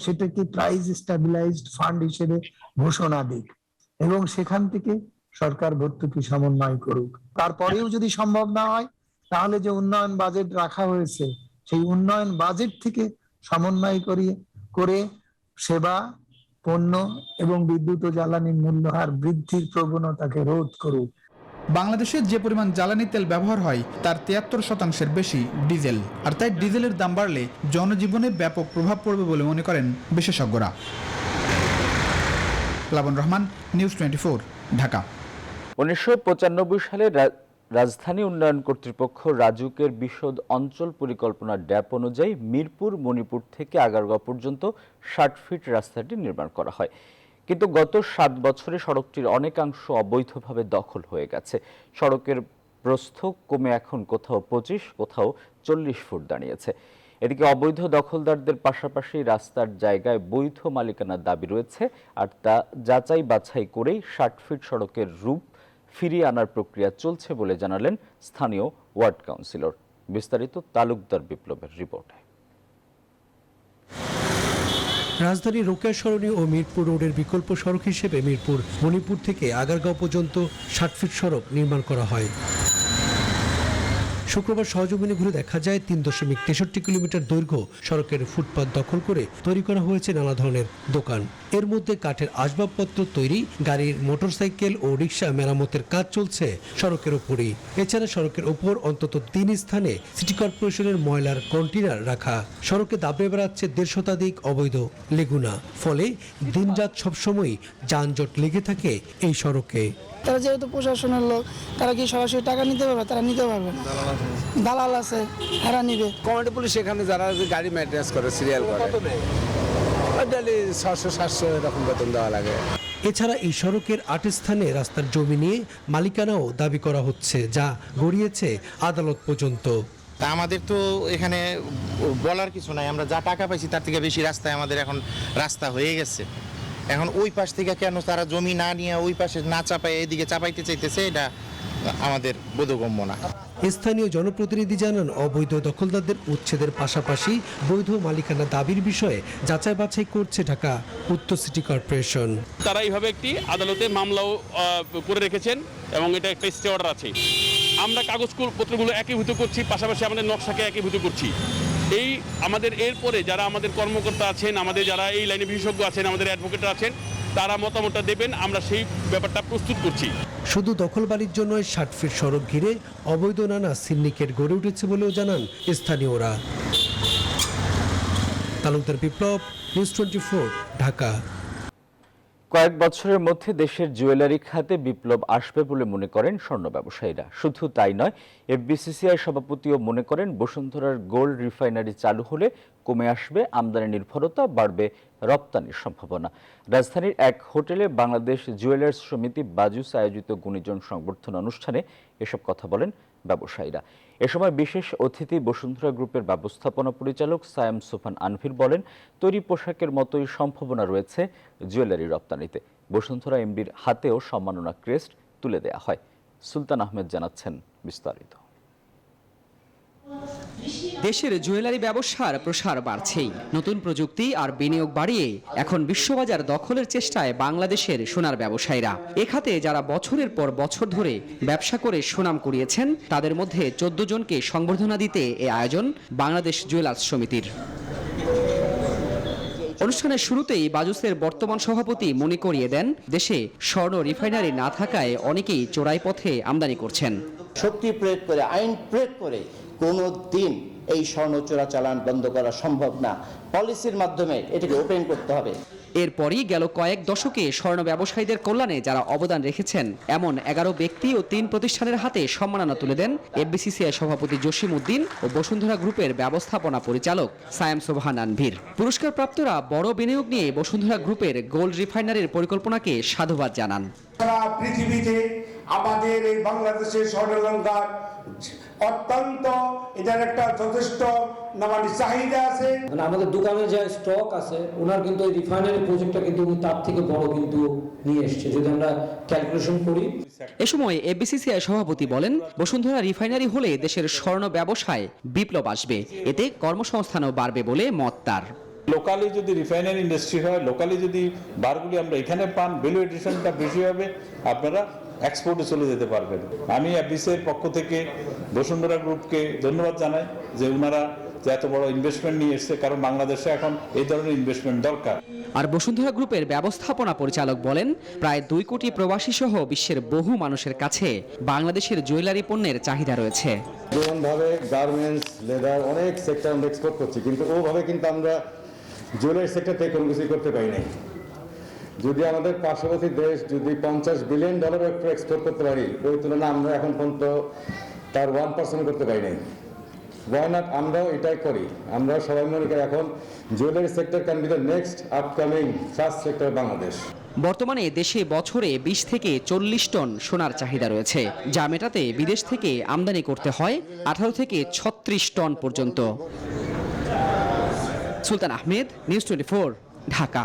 সেটাকে প্রাইস স্টেবিলাইজড ফান্ড হিসেবে ঘোষণা দিক এবং সেখান থেকে সরকার ভর্তুকি সমন্বয় করুক। তারপরেও যদি সম্ভব না হয়, তাহলে যে উন্নয়ন বাজেট রাখা হয়েছে, সেই উন্নয়ন বাজেট থেকে সমন্বয় করে সেবা, পণ্য এবং বিদ্যুৎ ও জ্বালানির মূল্যহার বৃদ্ধির প্রবণতাকে রোধ করুক। বাংলাদেশে যে পরিমাণ জ্বালানি তেল ব্যবহার হয় তার 73% বেশি ডিজেল, আর তাই ডিজেলের দাম বাড়লে জনজীবনে ব্যাপক প্রভাব পড়বে বলে মনে করেন বিশেষজ্ঞরা। প্লাবন রহমান, নিউজ 24, ঢাকা। 1995 সালে রাজধানী উন্নয়ন কর্তৃপক্ষ রাজুকের বিশদ অঞ্চল পরিকল্পনা ড্যাপ অনুযায়ী মিরপুর মণিপুর থেকে আগারগাঁও পর্যন্ত 60 ফিট রাস্তাটি নির্মাণ করা হয়। কিন্তু গত 7 বছরে সড়কটির অনেকাংশ অবৈধভাবে দখল হয়ে গেছে। সড়কের প্রস্থ কমে এখন কোথাও 25, কোথাও 40 ফুট দাঁড়িয়েছে। এদিকে অবৈধ দখলদারদের পাশাপাশি রাস্তার জায়গায় বৈধ মালিকানার দাবি রয়েছে, আর তা যাচাই বাছাই করেই 60 ফিট সড়কের রূপ ফিরিয়ে আনার প্রক্রিয়া চলছে বলে জানালেন স্থানীয় ওয়ার্ড কাউন্সিলর। বিস্তারিত তালুকদার বিপ্লবের রিপোর্টে। রাজধানী রোকেয়া সরণি ও মিরপুর রোডের বিকল্প সড়ক হিসেবে মিরপুর মণিপুর থেকে আগারগাঁও পর্যন্ত 60 ফিট সড়ক নির্মাণ করা হয়। শুক্রবার সহযোগিনী ঘুরে দেখা যায় 3.63 কিলোমিটার দৈর্ঘ্য সড়কের ফুটপাত দখল করে তৈরি করা হয়েছে নানা ধরনের দোকান। এর মধ্যে কাঠের আসবাবপত্র তৈরি, গাড়ির মোটরসাইকেল ও রিক্সা মেরামতের কাজ চলছে সড়কের উপরই। এছাড়া সড়কের উপর অন্তত 3 স্থানে সিটি কর্পোরেশনের ময়লার কন্টেইনার রাখা। সড়কে দাবড়ে বেড়াচ্ছে 1.5 শতাধিক অবৈধ লেগুনা। ফলে দিনরাত সবসময় যানজট লেগে থাকে এই সড়কে। তারা যেহেতু প্রশাসনের লোক, তারা কি সরাসরি টাকা নিতে পারবে? তারা নিতে পারবে না। দালাল আছে, তারা নিবে। কমিটি পুলিশ এখানে যারা গাড়ি মেইনটেনেন্স করে, সিরিয়াল করে, ডেইলি 600-700 এরকম বেতন দেওয়া লাগে। এছাড়া এই সড়কের 8 স্থানে রাস্তার জমি নিয়ে মালিকানাও দাবি করা হচ্ছে, যা গড়িয়েছে আদালত পর্যন্ত। আমাদের তো এখানে বলার কিছু নাই, আমরা যা টাকা পাইছি তার থেকে বেশি রাস্তায় আমাদের এখন রাস্তা হয়ে গেছে। এখন ওই পাশ থেকে কেন তারা জমি না নিয়ে ওই পাশে না চাপায় এদিকে চাপাইতে চাইতেছে, এটা আমাদের বোধগম্য না। স্থানীয় জনপ্রতিনিধি জানান, অবৈধ দখলদারদের উচ্ছেদের পাশাপাশি বৈধ মালিকানা দাবির বিষয়ে যাচাই বাছাই করছে ঢাকা উত্তর সিটি কর্পোরেশন। তারা এইভাবে একটি আদালতে মামলাও করে রেখেছেন এবং এটা একটা স্টে অর্ডার আছে। আমরা কাগজপত্রগুলো একীভূত করছি, পাশাপাশি আমাদের নকশাকে একীভূত করছি। এই আমাদের এরপরে যারা আমাদের কর্মকর্তা আছেন, আমাদের যারা এই লাইনে বিশেষজ্ঞ আছেন, আমাদের অ্যাডভোকেটরা আছেন, তারা মতামতটা দেবেন, আমরা সেই ব্যাপারটা প্রস্তুত করছি। শুধু দখলবাড়ির জন্য 60 ফিট সড়ক ঘিরে অবৈধ নানা সিন্ডিকেট গড়ে উঠেছে বলেও জানান স্থানীয়রা। তালুকদার বিপ্লব, নিউজ 24, ঢাকা। কয়েক বছরের মধ্যে দেশের জুয়েলারি খাতে বিপ্লব আসবে বলে মনে করেন স্বর্ণ ব্যবসায়ীরা। শুধু তাই নয়, এফবিসিসিআই সভাপতিও মনে করেন বসুন্ধরার গোল্ড রিফাইনারি চালু হলে কমে আসবে আমদানি নির্ভরতা, বাড়বে রপ্তানির সম্ভাবনা। রাজধানীর এক হোটেলে বাংলাদেশ জুয়েলার্স সমিতি বাজুস আয়োজিত গুণীজন সংবর্ধনা অনুষ্ঠানে এসব কথা বলেন ব্যবসায়ীরা। এ সময় বিশেষ অতিথি বসুন্ধরা গ্রুপের ব্যবস্থাপনা পরিচালক সায়াম সুফান আনভির বলেন, তৈরি পোশাকের মতোই সম্ভাবনা রয়েছে জুয়েলারি রপ্তানিতে। বসুন্ধরা এমডির হাতেও সম্মাননা ক্রেস্ট তুলে দেয়া হয়। সুলতান আহমেদ জানাচ্ছেন বিস্তারিত। দেশের জুয়েলারি ব্যবসার প্রসার বাড়ছেই। নতুন প্রযুক্তি আর বিনিয়োগ বাড়িয়ে এখন বিশ্ববাজার দখলের চেষ্টায় বাংলাদেশের সোনার ব্যবসায়ীরা। এ খাতে যারা বছরের পর বছর ধরে ব্যবসা করে সুনাম কুড়িয়েছেন, তাদের মধ্যে 14 জনকে সংবর্ধনা দিতে এ আয়োজন বাংলাদেশ জুয়েলার্স সমিতির। অনুষ্ঠানের শুরুতেই বাজুসের বর্তমান সভাপতি মনে করিয়ে দেন, দেশে স্বর্ণ রিফাইনারি না থাকায় অনেকেই চোরাই পথে আমদানি করছেন। শক্তি প্রয়োগ করে, আইন প্রয়োগ করে কোনো দিন এই স্বর্ণ চোরাচালান বন্ধ করা সম্ভব না। পলিসির মাধ্যমে এটাকে ওপেন করতে হবে। এরপরই গেল কয়েক দশকে স্বর্ণ ব্যবসায়ীদের কল্যাণে যারা অবদান রেখেছেন এমন 11 ব্যক্তি ও 3 প্রতিষ্ঠানের হাতে সম্মাননা তুলে দেন এফবিসিসিআই সভাপতি জসিম উদ্দিন ও বসুন্ধরা গ্রুপের ব্যবস্থাপনা পরিচালক সায়াম সুবহান আনভির। পুরস্কার প্রাপ্তরা বড় বিনিয়োগ নিয়ে বসুন্ধরা গ্রুপের গোল্ড রিফাইনারির পরিকল্পনাকে সাধুবাদ জানান। সারা পৃথিবীতে আমাদের এই বাংলাদেশের স্বর্ণলঙ্কার অত্যন্ত এটার একটা যথেষ্ট চাহিদা আছে। আমাদের দোকানে যে স্টক আছে, ওনার কিন্তু এই রিফাইনারি প্রজেক্টটা কিন্তু তার থেকে বড় কিন্তু নিয়ে এসেছে যদি আমরা ক্যালকুলেশন করি। এ সময় এফবিসিসিআই সভাপতি বলেন, বসুন্ধরা রিফাইনারি হলে দেশের স্বর্ণ ব্যবসায় বিপ্লব আসবে, এতে কর্মসংস্থানও বাড়বে বলে মত তার। লোকালি যদি রিফাইনারি ইন্ডাস্ট্রি হয়, লোকালি যদি বারগুলি আমরা এখানে পান, ভ্যালু এডিশনটা বেশি হবে, আপনারা এক্সপোর্টে চলে যেতে পারবেন। আমি এফবিসির পক্ষ থেকে বসুন্ধরা গ্রুপকে ধন্যবাদ জানাই যে ওনারা যে এত বড় ইনভেস্টমেন্ট নিয়ে এসেছে, কারণ বাংলাদেশে এখন এই ধরনের ইনভেস্টমেন্ট দরকার। আর বসুন্ধরা গ্রুপের ব্যবস্থাপনা পরিচালক বলেন, প্রায় 2 কোটি প্রবাসী সহ বিশ্বের বহু মানুষের কাছে বাংলাদেশের জুয়েলারি পণ্যের চাহিদা রয়েছে। যেমনভাবে গার্মেন্টস, লেদার, অনেক সেক্টর আমরা এক্সপোর্ট করছি, কিন্তু ওভাবে কিন্তু আমরা জুয়েলারি সেক্টর থেকে কোনো কিছু করতে পারি নাই। যদি আমাদের পার্শ্ববর্তী দেশ যদি $50 বিলিয়ন এক্সপোর্ট করতে পারি, ওই তুলনায় আমরা এখন পর্যন্ত তার 1% করতে পারি নাই। Why not? আমরাও এটাই করি। আমরা সবাই মনে করি এখন jewellery sector can be the next upcoming first sector Bangladesh. বর্তমানে দেশে বছরে 20 থেকে 40 টন সোনার চাহিদা রয়েছে, যা মেটাতে বিদেশ থেকে আমদানি করতে হয় 18 থেকে 36 টন পর্যন্ত। সুলতান আহমেদ, নিউজ 24, ঢাকা।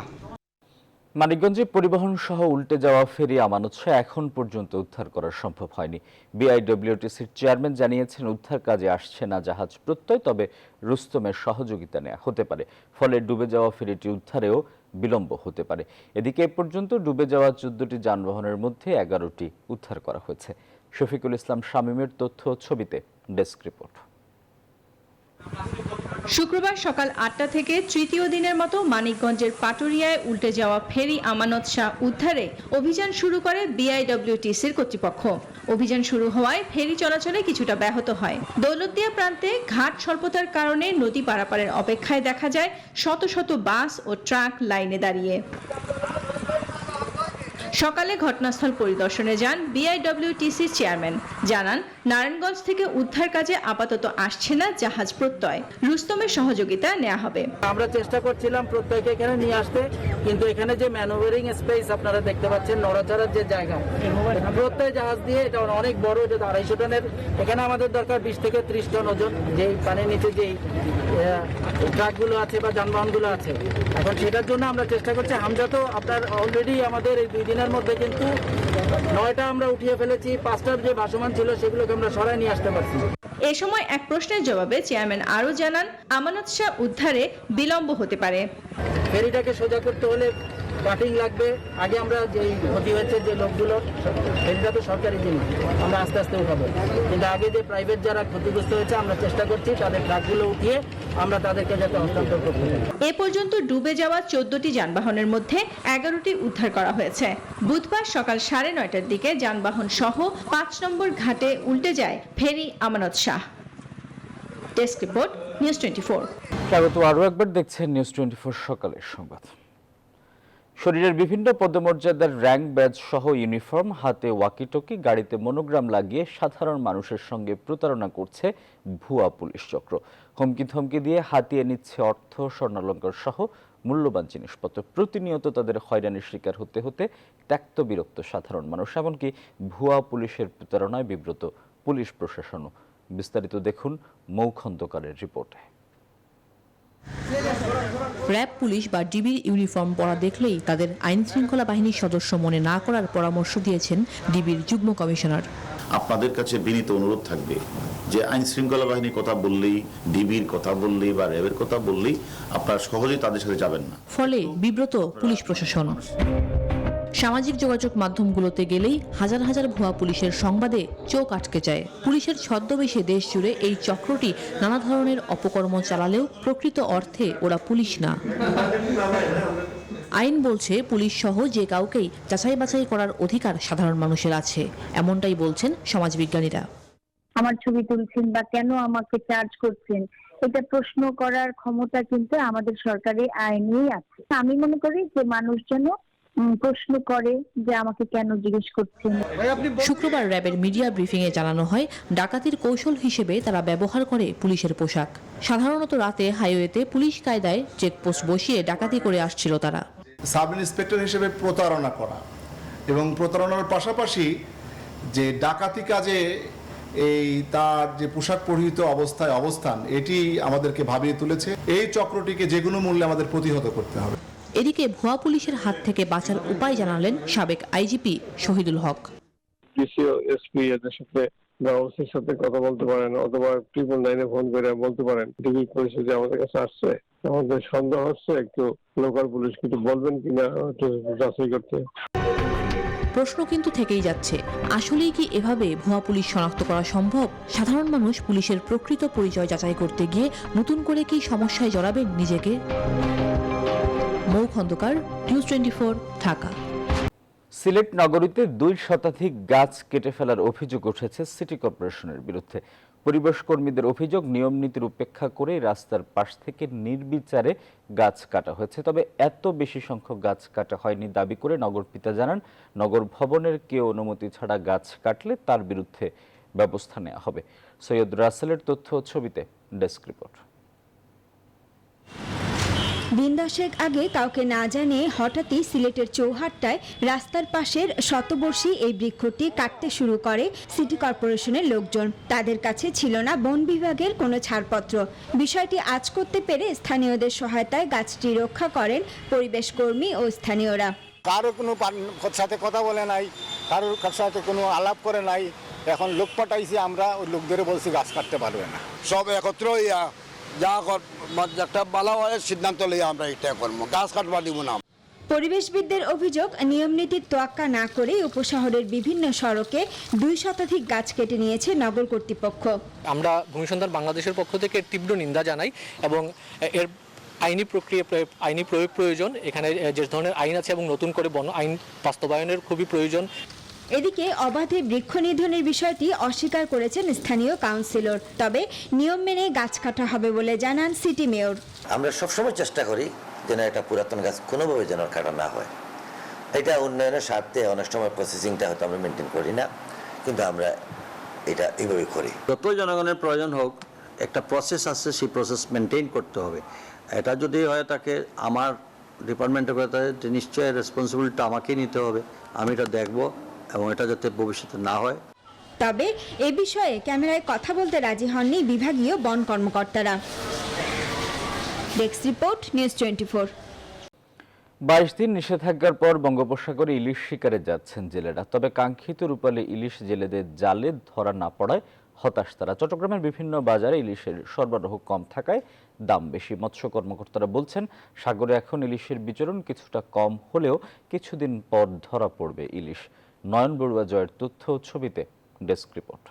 মানিকগঞ্জে পরিবহন সহ উল্টে যাওয়া ফেরি আমানত শাহ এখন পর্যন্ত উদ্ধার করা সম্ভব হয়নি। বিআইডব্লিউটিসির চেয়ারম্যান জানিয়েছেন, উদ্ধার কাজে আসছে না জাহাজ প্রত্যয়, তবে রুস্তমের সহযোগিতা নেওয়া হতে পারে, ফলে ডুবে যাওয়া ফেরিটি উদ্ধারেও বিলম্ব হতে পারে। এদিকে এ পর্যন্ত ডুবে যাওয়া 14টি যানবাহনের মধ্যে 11টি উদ্ধার করা হয়েছে। শফিকুল ইসলাম শামীমের তথ্য, ছবিতে ডেস্ক রিপোর্ট। শুক্রবার সকাল 8টা থেকে তৃতীয় দিনের মতো মানিকগঞ্জের পাটুরিয়ায় উল্টে যাওয়া ফেরি আমানত শাহ উদ্ধারে অভিযান শুরু করে বিআইডব্লিউটিসির কর্তৃপক্ষ। অভিযান শুরু হওয়ায় ফেরি চলাচলে কিছুটা ব্যাহত হয়। দৌলতদিয়া প্রান্তে ঘাট স্বল্পতার কারণে নদী পারাপারের অপেক্ষায় দেখা যায় শত শত বাস ও ট্রাক লাইনে দাঁড়িয়ে। সকালে ঘটনাস্থল পরিদর্শনে যান বিআইডব্লিউটিসির চেয়ারম্যান, জানান নারায়ণগঞ্জ থেকে উদ্ধার কাজে আপাতত আসছে না জাহাজ প্রত্যয়, রুস্তমের সহযোগিতা নেওয়া হবে। আমরা চেষ্টা করছিলাম প্রত্যয়কে এখানে নিয়ে আসতে, কিন্তু এখানে যে ম্যানুভারিং স্পেস আপনারা দেখতে পাচ্ছেন, নড়াচড়ার যে জায়গা, প্রত্যয় জাহাজ দিয়ে এটা অনেক বড়, এটা 250 টনের। এখানে আমাদের দরকার 20 থেকে 30 টন ওজন, যেই পানির নিচে যেই ট্রাকগুলো আছে বা যানবাহনগুলো আছে। এখন সেটার জন্য আমরা চেষ্টা করছি। হামজা তো আপনার অলরেডি আমাদের এই 2 দিনের মধ্যে কিন্তু 9টা আমরা উঠিয়ে ফেলেছি, 5টার যে ভাসমান ছিল সেগুলোকে আমরা সরাই নিয়ে আসতে পারছি। এ সময় এক প্রশ্নের জবাবে চেয়ারম্যান আরও জানান, আমানত শাহ উদ্ধারে বিলম্ব হতে পারে। ফেরিটাকে সোজা করতে হলে কাটিং লাগবে। আগে আমরা যে ক্ষতি হয়েছে যে লোকগুলো, এটা তো সরকারি জিনিস, আমরা আস্তে আস্তে উঠাবো, কিন্তু আগে যে প্রাইভেট যারা ক্ষতিগ্রস্ত হয়েছে আমরা চেষ্টা করছি তাদের ট্রাকগুলো উঠিয়ে আমরা তাদেরকে যাতে হস্তান্তর করতে পারি। এ পর্যন্ত ডুবে যাওয়া 14টি যানবাহনের মধ্যে 11টি উদ্ধার করা হয়েছে। বুধবার সকাল 9:30টার দিকে যানবাহন সহ 5 নম্বর ঘাটে উল্টে যায় ফেরি আমানত শাহ। Desk report, news 24। স্বাগত আরও একবার দেখছেন নিউজ 24 সকালের সংবাদ। শরীরের বিভিন্ন পদমর্যাদার র্যাঙ্ক ব্যাজ সহ ইউনিফর্ম, হাতে ওয়াকিটকি, গাড়িতে মনোগ্রাম লাগিয়ে সাধারণ মানুষের সঙ্গে প্রতারণা করছে ভুয়া পুলিশ চক্র। হুমকি ধমকি দিয়ে হাতিয়ে নিচ্ছে অর্থ, স্বর্ণালঙ্কার সহ মূল্যবান জিনিসপত্র। প্রতিনিয়ত তাদের হয়রানির শিকার হতে হতে ত্যক্ত বিরক্ত সাধারণ মানুষ, এমনকি ভুয়া পুলিশের প্রতারণায় বিব্রত পুলিশ প্রশাসনও। বিস্তারিত দেখুন মৌ খন্দকারের রিপোর্টে। র্যাব, পুলিশ বা ডিবির ইউনিফর্ম পরা দেখলেই তাদের আইন শৃঙ্খলা বাহিনীর সদস্য মনে না করার পরামর্শ দিয়েছেন ডিবির যুগ্ম কমিশনার। আপনাদের কাছে বিনীত অনুরোধ থাকবে যে আইন শৃঙ্খলা বাহিনীর কথা বললেই, ডিবির কথা বললেই বা র্যাবের কথা বললেই আপনারা সহজেই তাদের সাথে যাবেন না। ফলে বিব্রত পুলিশ প্রশাসন। সামাজিক যোগাযোগ মাধ্যমগুলোতে গেলেই হাজার হাজার ভুয়া পুলিশের সংবাদে চোখ আটকে যায়। পুলিশের ছদ্মবেশে দেশ জুড়ে এই চক্রটি নানা ধরনের অপকর্ম চালালেও প্রকৃত অর্থে ওরা পুলিশ না। আইন বলছে পুলিশ সহ যে কাউকেই যাচাই বাছাই করার অধিকার সাধারণ মানুষের আছে, এমনটাই বলছেন সমাজবিজ্ঞানীরা। আমার ছবি তুলছেন বা কেন আমাকে চার্জ করছেন, এটা প্রশ্ন করার ক্ষমতা কিন্তু আমাদের সরকারি আইনেই আছে। আমি মনে করি যে মানুষ যেন প্রশ্ন করে যে আমাকে কেন জিজ্ঞেস করছেন। শুক্রবার র্যাবের মিডিয়া ব্রিফিং এ জানানো হয়, ডাকাতির কৌশল হিসেবে তারা ব্যবহার করে পুলিশের পোশাক। সাধারণত রাতে হাইওয়েতে পুলিশ কায়দায় চেকপোস্ট বসিয়ে ডাকাতি করে আসছিল তারা। সাব ইন্সপেক্টর হিসেবে প্রতারণা করা এবং প্রতারণার পাশাপাশি যে ডাকাতি কাজে এই তার যে পোশাক পরিহিত অবস্থান, এটি আমাদেরকে ভাবিয়ে তুলেছে। এই চক্রটিকে যে কোনো মূল্যে আমাদের প্রতিহত করতে হবে। এদিকে ভুয়া পুলিশের হাত থেকে বাঁচার উপায় জানালেন সাবেক আইজিপি শহীদুল হক। এসপি এদের সাথে বা ওসির সাথে কথা বলতে পারেন, অথবা 999 ফোন করে বলতে পারেন ডিবি পুলিশ যে আমাদের কাছে আসছে, আমাদের সন্দেহ হচ্ছে, একটু লোকাল পুলিশ কিছু বলবেন কিনা একটু যাচাই করতে। প্রশ্ন কিন্তু থেকেই যাচ্ছে, আসলেই কি এভাবে ভুয়া পুলিশ শনাক্ত করা সম্ভব? সাধারণ মানুষ পুলিশের প্রকৃত পরিচয় যাচাই করতে গিয়ে নতুন করে কি সমস্যায় জড়াবেন নিজেকে? মৌ খন্দকার, নিউজ 24, ঢাকা। সিলেট নগরীতে 2 শতাধিক গাছ কেটে ফেলার অভিযোগ উঠেছে সিটি কর্পোরেশনের বিরুদ্ধে। পরিবেশ কর্মীদের অভিযোগ, নিয়ম নীতির উপেক্ষা করে রাস্তার পাশ থেকে নির্বিচারে গাছ কাটা হয়েছে। তবে এত বেশি সংখ্যক গাছ কাটা হয়নি দাবি করে নগরপিতা জানান, নগর ভবনের কেউ অনুমতি ছাড়া গাছ কাটলে তার বিরুদ্ধে ব্যবস্থা নেওয়া হবে। সৈয়দ রাসেলের তথ্য ও ছবিতে ডেস্ক রিপোর্ট। দিন 10 আগে কাউকে না জানিয়ে হঠাৎই সিলেটের চৌহাট্টায় রাস্তার পাশের শতবর্ষী এই বৃক্ষটি কাটতে শুরু করে সিটি কর্পোরেশনের লোকজন। তাদের কাছে ছিল না বন বিভাগের কোনো ছাড়পত্র। বিষয়টি আঁচ করতে পেরে স্থানীয়দের সহায়তায় গাছটি রক্ষা করেন পরিবেশ কর্মী ও স্থানীয়রা। কারো কোনো সাথে কথা বলে নাই, কারোর সাথে কোনো আলাপ করে নাই। এখন লোক পাঠাইছি, আমরা ওই লোকদের বলছি গাছ কাটতে পারবে না। সব একত্র হইয়া যা একটা ভালো সিদ্ধান্ত লইয়া আমরা এটা করবো, গাছ কাটবা দিব না। পরিবেশবিদদের অভিযোগ, নিয়মনীতির তোয়াক্কা না করে উপশহরের বিভিন্ন সড়কে 2 শতাধিক গাছ কেটে নিয়েছে নগর কর্তৃপক্ষ। আমরা ভূমিসন্ধান বাংলাদেশের পক্ষ থেকে তীব্র নিন্দা জানাই এবং এর আইনি প্রয়োগ প্রয়োজন। এখানে যে ধরনের আইন আছে এবং নতুন করে বন আইন বাস্তবায়নের খুবই প্রয়োজন। এদিকে অবাধে বৃক্ষ নিধনের বিষয়টি অস্বীকার করেছেন স্থানীয় কাউন্সিলর। তবে নিয়ম মেনে গাছ কাটা হবে বলে জানান সিটি মেয়র। আমরা সবসময় চেষ্টা করি যেন একটা পুরাতন গাছ কোনোভাবে যেন কাটা না হয়। এটা উন্নয়নের স্বার্থে অনেক সময় প্রসেসিংটা হয়তো আমরা মেনটেন করি না, কিন্তু আমরা এটা এইভাবে করি। যত জনগণের প্রয়োজন হোক, একটা প্রসেস আছে, সেই প্রসেস মেনটেন করতে হবে। এটা যদি হয় তাকে আমার ডিপার্টমেন্টের কথা নিশ্চয়ই রেসপন্সিবিলিটি আমাকেই নিতে হবে। আমি এটা দেখব এবং এটা যাতে ভবিষ্যতে না হয়। তবে এ বিষয়ে ক্যামেরায় কথা বলতে রাজি হননি বিভাগীয় বন কর্মকর্তারা। Desk report, news 24। 22 দিন নিষেধাজ্ঞার পর বঙ্গোপসাগরে ইলিশ শিকারে যাচ্ছেন জেলেরা। তবে কাঙ্ক্ষিত রূপালী ইলিশ জেলেদের জালে ধরা না পড়ায় হতাশ তারা। চট্টগ্রামের বিভিন্ন বাজারে ইলিশের সরবরাহ কম থাকায় দাম বেশি। মৎস্য কর্মকর্তারা বলছেন, সাগরে এখন ইলিশের বিচরণ কিছুটা কম হলেও কিছুদিন পর ধরা পড়বে ইলিশ। নয়ন বড়ুয়া জয়ের তথ্য ছবিতে ডেস্ক রিপোর্ট।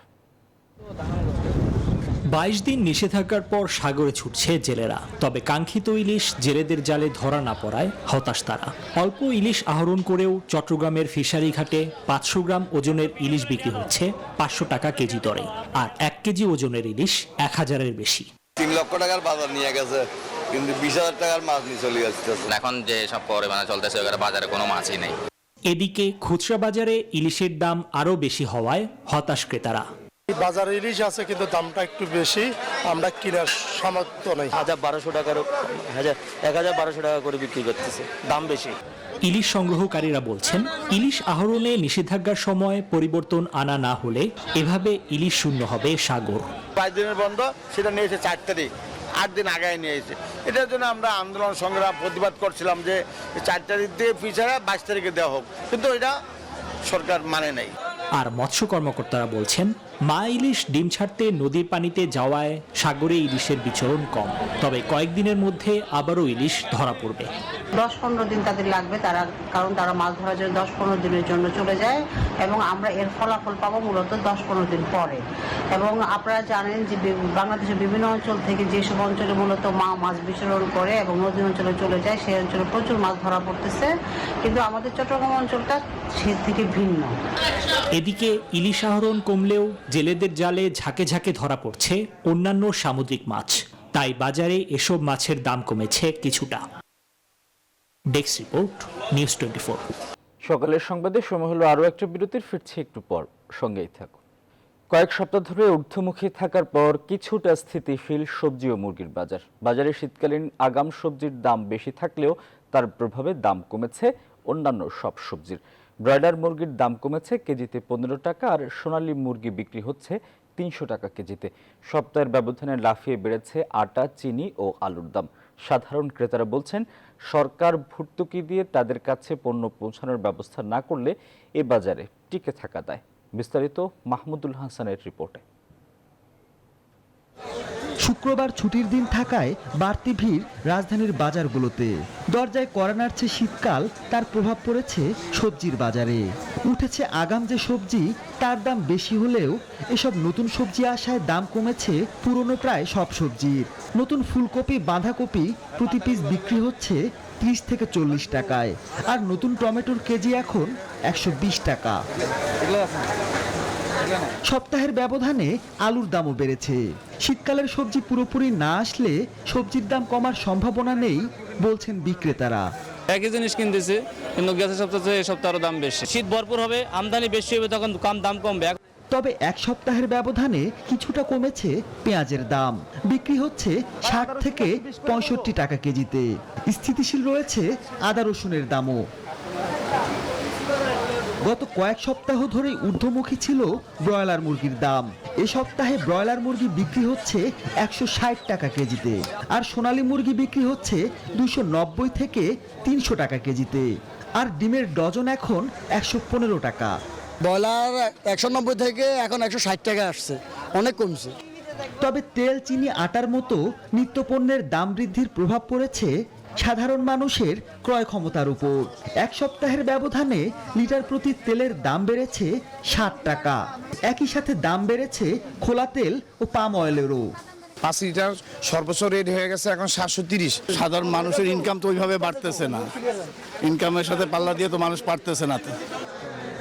22 দিন নিষেধাজ্ঞার পর সাগরে ছুটছে জেলেরা, তবে কাঙ্ক্ষিত ইলিশ জেলেদের জালে ধরা না পড়ায় হতাশ তারা। অল্প ইলিশ আহরণ করেও চট্টগ্রামের ফিশারি ঘাটে 500 গ্রাম ওজনের ইলিশ বিক্রি হচ্ছে 500 টাকা কেজি দরে, আর 1 কেজি ওজনের ইলিশ 1000-এর বেশি। 3 লক্ষ টাকার বাজার নিয়ে গেছে, কিন্তু 20,000 টাকার মাছ নিয়ে চলে যাচ্ছে। এখন যে সব পরিমাণে চলতেছে ওখানে বাজারে কোনো মাছই নেই। এদিকে খুচরা বাজারে ইলিশের দাম আরও বেশি হওয়ায় হতাশ ক্রেতারা। বাজারে ইলিশ আছে কিন্তু দামটা একটু বেশি, আমরা কেনার সামর্থ্য নেই। 1,200 টাকার 1,000-1,200 টাকা করে বিক্রি করতেছে, দাম বেশি। ইলিশ সংগ্রহকারীরা বলছেন, ইলিশ আহরণে নিষেধাজ্ঞার সময় পরিবর্তন আনা না হলে এভাবে ইলিশ শূন্য হবে সাগর। 5 দিনের বন্ধ, সেটা নিয়েছে 4 তারিখ, 8 দিন আগে নিয়েছে। এটার জন্য আমরা আন্দোলন সংগ্রাম প্রতিবাদ করছিলাম যে 4 তারিখ দিয়ে পিছাড়া 22 তারিখে দেওয়া হোক, কিন্তু এটা সরকার মানে নাই। আর মৎস্য কর্মকর্তারা বলছেন, মা ইলিশ ডিম ছাড়তে নদীর পানিতে যাওয়ায় সাগরে ইলিশের বিচরণ কম, তবে কয়েকদিনের মধ্যে আবারও ইলিশ ধরা পড়বে। 10-15 দিন তাদের লাগবে, কারণ তারা মাছ ধরার জন্য 10-15 দিনের জন্য চলে যায় এবং আমরা এর ফলাফল পাবো মূলত 10-15 দিন পরে। এবং আপনারা জানেন যে বাংলাদেশের বিভিন্ন অঞ্চল থেকে যেসব অঞ্চলে মূলত মাছ বিচরণ করে এবং নদী অঞ্চলে চলে যায়, সেই অঞ্চলে প্রচুর মাছ ধরা পড়তেছে, কিন্তু আমাদের চট্টগ্রাম অঞ্চলটা সে থেকে ভিন্ন। এদিকে ইলিশ আহরণ কমলেও জেলেদের জালে ঝাঁকে ঝাঁকে ধরা পড়ছে অন্যান্য সামুদ্রিক মাছ, তাই বাজারে এসব মাছের দাম কমেছে কিছুটা। Desk report, news 24। সকালের সংবাদে সময় হলো আরও একটা বিরতির, ফিরছে একটু পর, সঙ্গেই থাকুন। কয়েক সপ্তাহ ধরে ঊর্ধ্বমুখী থাকার পর কিছুটা স্থিতিশীল সবজি ও মুরগির বাজার। বাজারে শীতকালীন আগাম সবজির দাম বেশি থাকলেও তার প্রভাবে দাম কমেছে অন্যান্য সব সবজির। ব্রয়লার মুরগির দাম কমেছে কেজিতে 15 টাকা, আর সোনালী মুরগি বিক্রি হচ্ছে 300 টাকা কেজিতে। সপ্তাহের ব্যবধানে লাফিয়ে বেড়েছে আটা, চিনি ও আলুর দাম। সাধারণ ক্রেতারা বলছেন, সরকার ভর্তুকি দিয়ে তাদের কাছে পণ্য পৌঁছানোর ব্যবস্থা না করলে এ বাজারে টিকে থাকা দায়। বিস্তারিত মাহমুদুল হাসানের রিপোর্টে। শুক্রবার ছুটির দিন থাকায় বাড়তি ভিড় রাজধানীর বাজারগুলোতে। দরজায় কড়া নাড়ছে শীতকাল, তার প্রভাব পড়েছে সবজির বাজারে। উঠেছে আগাম যে সবজি, তার দাম বেশি হলেও এসব নতুন সবজি আসায় দাম কমেছে পুরনো প্রায় সব সবজির। নতুন ফুলকপি, বাঁধাকপি প্রতি পিস বিক্রি হচ্ছে 30 থেকে 40 টাকায়, আর নতুন টমেটোর কেজি এখন 120 টাকা। সপ্তাহের ব্যবধানে আলুর দামও বেড়েছে। শীতকালের সবজি পুরোপুরি না আসলে সবজির দাম কমার সম্ভাবনা নেই বলছেন বিক্রেতারা। একই জিনিস কিনতেছে, কিন্তু গেছে সপ্তাহে এই সপ্তাহের দাম বেশি। শীত ভরপুর হবে, আমদানি বেশি হবে, তখন দাম কমবে। তবে এক সপ্তাহের ব্যবধানে কিছুটা কমেছে পেঁয়াজের দাম, বিক্রি হচ্ছে 60 থেকে 65 টাকা কেজিতে। স্থিতিশীল রয়েছে আদা রসুনের দামও। গত কয়েক সপ্তাহ ধরেই ঊর্ধ্বমুখী ছিল ব্রয়লার মুরগির দাম। এ সপ্তাহে ব্রয়লার মুরগি বিক্রি হচ্ছে 160 টাকা কেজিতে, আর সোনালী মুরগি বিক্রি হচ্ছে 290 থেকে 300 টাকা কেজিতে। আর ডিমের ডজন এখন 115 টাকা। ব্রয়লার 190 থেকে এখন 160 টাকা আসছে, অনেক কমছে। তবে তেল, চিনি, আটার মতো নিত্যপণ্যের দাম বৃদ্ধির প্রভাব পড়েছে সাধারণ মানুষের ক্রয় ক্ষমতার উপর। এক সপ্তাহের ব্যবধানে লিটার প্রতি তেলের দাম বেড়েছে 60 টাকা। একই সাথে দাম বেড়েছে খোলা তেল ও পাম অয়েলেরও। 5 লিটার সর্বোচ্চ রেট হয়ে গেছে এখন 730। সাধারণ মানুষের ইনকাম তো ওইভাবে বাড়তেছে না, ইনকামের সাথে পাল্লা দিয়ে তো মানুষ পারতেছে না।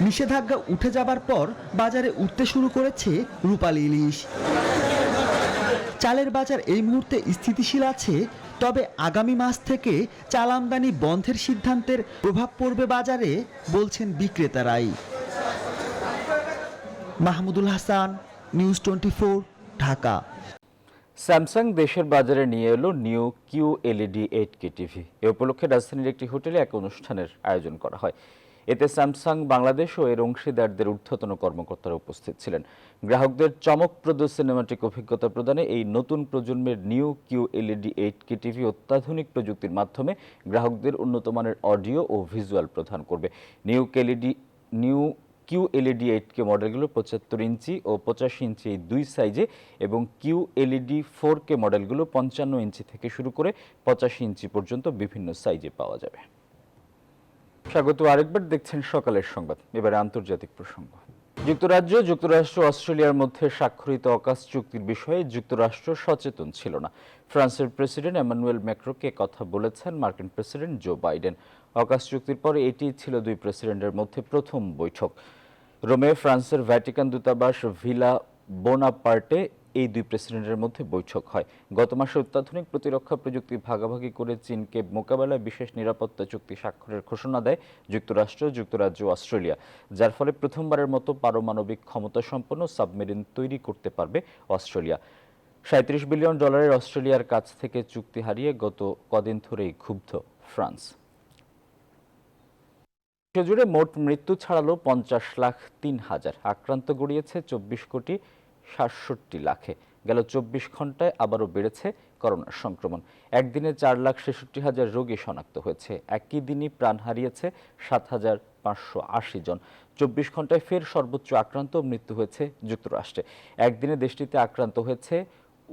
নিষেধাজ্ঞা উঠে যাবার পর বাজারে উঠতে শুরু করেছে রূপালী ইলিশ। চালের বাজার এই মুহূর্তে স্থিতিশীল আছে, তবে আগামী মাস থেকে চাল আমদানি বন্ধের সিদ্ধান্তের প্রভাব পড়বে বাজারে বলছেন বিক্রেতারাই। মাহমুদুল হাসান, নিউজ 24, ঢাকা। স্যামসাং দেশের বাজারে নিয়ে এলো নিউ QLED 8K টিভি। এ উপলক্ষে রাজধানীর একটি হোটেলে এক অনুষ্ঠানের আয়োজন করা হয়। এতে স্যামসাং বাংলাদেশ ও এর অংশীদারদের ঊর্ধ্বতন কর্মকর্তারা উপস্থিত ছিলেন। গ্রাহকদের চমকপ্রদ সিনেমাটিক অভিজ্ঞতা প্রদানে এই নতুন প্রজন্মের নিউ QLED 8K টিভি অত্যাধুনিক প্রযুক্তির মাধ্যমে গ্রাহকদের উন্নত মানের অডিও ও ভিজুয়াল প্রদান করবে। নিউ QLED 8K মডেলগুলো 75 ইঞ্চি ও 85 ইঞ্চি এই দুই সাইজে এবং QLED 4K মডেলগুলো 55 ইঞ্চি থেকে শুরু করে 85 ইঞ্চি পর্যন্ত বিভিন্ন সাইজে পাওয়া যাবে। স্বাগত, আরেকবার দেখছেন সকালের সংবাদ। এবারে আন্তর্জাতিক প্রসঙ্গ। যুক্তরাজ্য, যুক্তরাষ্ট্র, অস্ট্রেলিয়ার মধ্যে স্বাক্ষরিত অকাস চুক্তির বিষয়ে যুক্তরাষ্ট্র সচেতন ছিল না। ফ্রান্সের প্রেসিডেন্ট এমানুয়েল ম্যাক্রোকে কথা বলেছেন মার্কিন প্রেসিডেন্ট জো বাইডেন। অকাস চুক্তির পরে এটি ছিল দুই প্রেসিডেন্টের মধ্যে প্রথম বৈঠক। রোমে ফ্রান্সের ভ্যাটিকান দূতাবাস ভিলা বোনাপার্টে এই দুই প্রেসিডেন্টের মধ্যে বৈঠক হয়। গত মাসে অত্যাধুনিক প্রতিরক্ষা প্রযুক্তি ভাগাভাগি করে চীনকে মোকাবেলায় বিশেষ নিরাপত্তা চুক্তি স্বাক্ষরের ঘোষণা দেয় যুক্তরাষ্ট্র, যুক্তরাজ্য ও অস্ট্রেলিয়া, যার ফলে প্রথমবারের মতো পারমাণবিক ক্ষমতা সম্পন্ন সাবমেরিন তৈরি করতে পারবে অস্ট্রেলিয়া। $37 বিলিয়ন অস্ট্রেলিয়ার কাছ থেকে চুক্তি হারিয়ে গত কদিন ধরেই ক্ষুব্ধ ফ্রান্স। জুড়ে মোট মৃত্যু ছাড়ালো 50,03,000, আক্রান্ত গড়িয়েছে 24,67,00,000। গেল 24 ঘন্টায় আবারও বেড়েছে করোনার সংক্রমণ। একদিনে 4,66,000 রোগী শনাক্ত হয়েছে। একই দিনই প্রাণ হারিয়েছে 7,580 জন। 24 ঘন্টায় ফের সর্বোচ্চ আক্রান্ত ও মৃত্যু হয়েছে যুক্তরাষ্ট্রে। একদিনে দেশটিতে আক্রান্ত হয়েছে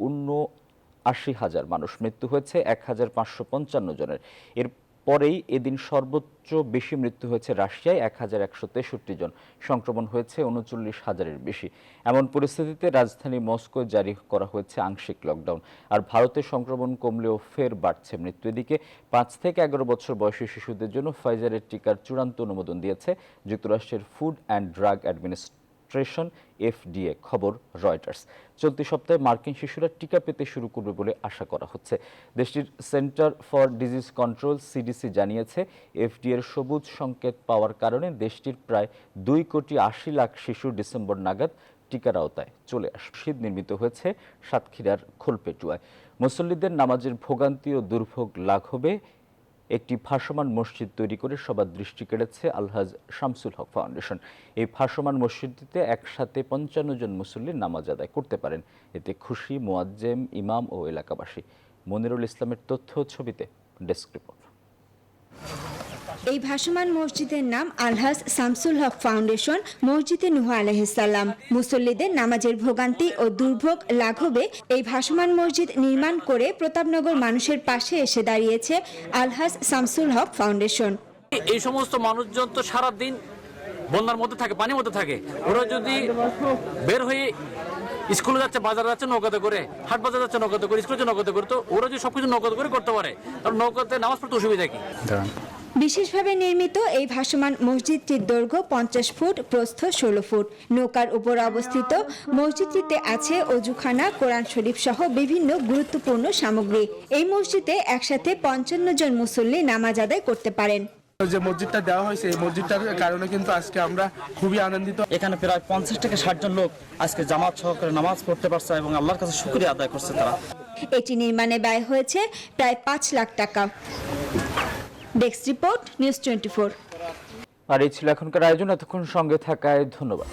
79,000 মানুষ, মৃত্যু হয়েছে 1,555 জনের। পরেই এদিন সর্বোচ্চ বেশি মৃত্যু হয়েছে রাশিয়ায় 1,163 জন, সংক্রমণ হয়েছে 39,000-এর বেশি। এমন পরিস্থিতিতে রাজধানী মস্কোয় জারি করা হয়েছে আংশিক লকডাউন। আর ভারতে সংক্রমণ কমলেও ফের বাড়ছে মৃত্যু। এদিকে 5 থেকে 11 বছর বয়সী শিশুদের জন্য ফাইজারের টিকার চূড়ান্ত অনুমোদন দিয়েছে যুক্তরাষ্ট্রের food and drug administration FDA, খবর রয়টার্স। চলতি সপ্তাহে মার্কিন শিশুরা টিকা পেতে শুরু করবে বলে আশা করা হচ্ছে। দেশটির centre for disease control CDC জানিয়েছে FDA এর সবুজ সংকেত পাওয়ার কারণে দেশটির প্রায় 2,80,00,000 শিশু ডিসেম্বর নাগাদ টিকার আওতায় চলে আসবে। মসজিদ নির্মিত হয়েছে সাতক্ষীরার খোলপেটুয়ায়। মুসল্লিদের নামাজের ভোগান্তি ও দুর্ভোগ লাঘবে একটি ভাসমান মসজিদ তৈরি করে সবার দৃষ্টি কেড়েছে আলহাজ শামসুল হক ফাউন্ডেশন। এই ভাসমান মসজিদটিতে একসাথে 55 জন মুসল্লি নামাজ আদায় করতে পারেন। এতে খুশি মুয়াজ্জেম, ইমাম ও এলাকাবাসী। মনিরুল ইসলামের তথ্য, ছবিতে ডেস্ক রিপোর্ট। এই ভাসমান মসজিদের নাম আলহাজ শামসুল হক ফাউন্ডেশন মসজিদে নূহ আলাইহিস সালাম। মুসল্লিদের নামাজের ভোগান্তি ও দুর্ভোগ লাঘবে এই ভাসমান মসজিদ নির্মাণ করে প্রতাপনগর মানুষের পাশে এসে দাঁড়িয়েছে আলহাজ শামসুল হক ফাউন্ডেশন। এই সমস্ত মানুষজন তো সারাদিন বন্যার মধ্যে থাকে, পানির মধ্যে থাকে। ওরা যদি বের হয়ে স্কুলে যাচ্ছে, বাজারে যাচ্ছে নৌকাতে করে, হাট বাজার যাচ্ছে নৌকাতে করে, স্কুলে নৌকাতে করে, তো ওরা যদি সবকিছু নৌকাতে করে করতে পারে, তাহলে নৌকাতে নামাজ পড়তে অসুবিধা কি? বিশেষভাবে নির্মিত এই ভাসমান মসজিদটির দৈর্ঘ্য 50 ফুট, প্রস্থ 16 ফুট। নৌকার উপর অবস্থিত মসজিদটিতে আছে অজুখানা, কোরআন শরীফ সহ বিভিন্ন গুরুত্বপূর্ণ সামগ্রী। এই মসজিদে একসাথে 55 জন মুসল্লি নামাজ আদায় করতে পারেন। যে মসজিদটা দেওয়া হয়েছে, এই মসজিদটার কারণে কিন্তু আজকে আমরা খুবই আনন্দিত। এখানে প্রায় 50 থেকে 60 জন লোক আজকে জামাত সহকারে নামাজ পড়তে পারছে এবং আল্লাহর কাছে শুকরিয়া আদায় করছে তারা। এটি নির্মাণে ব্যয় হয়েছে প্রায় 5 লাখ টাকা। Desk report, news 24। আর এই ছিল এখনকার আয়োজন। এতক্ষণ সঙ্গে থাকায় ধন্যবাদ।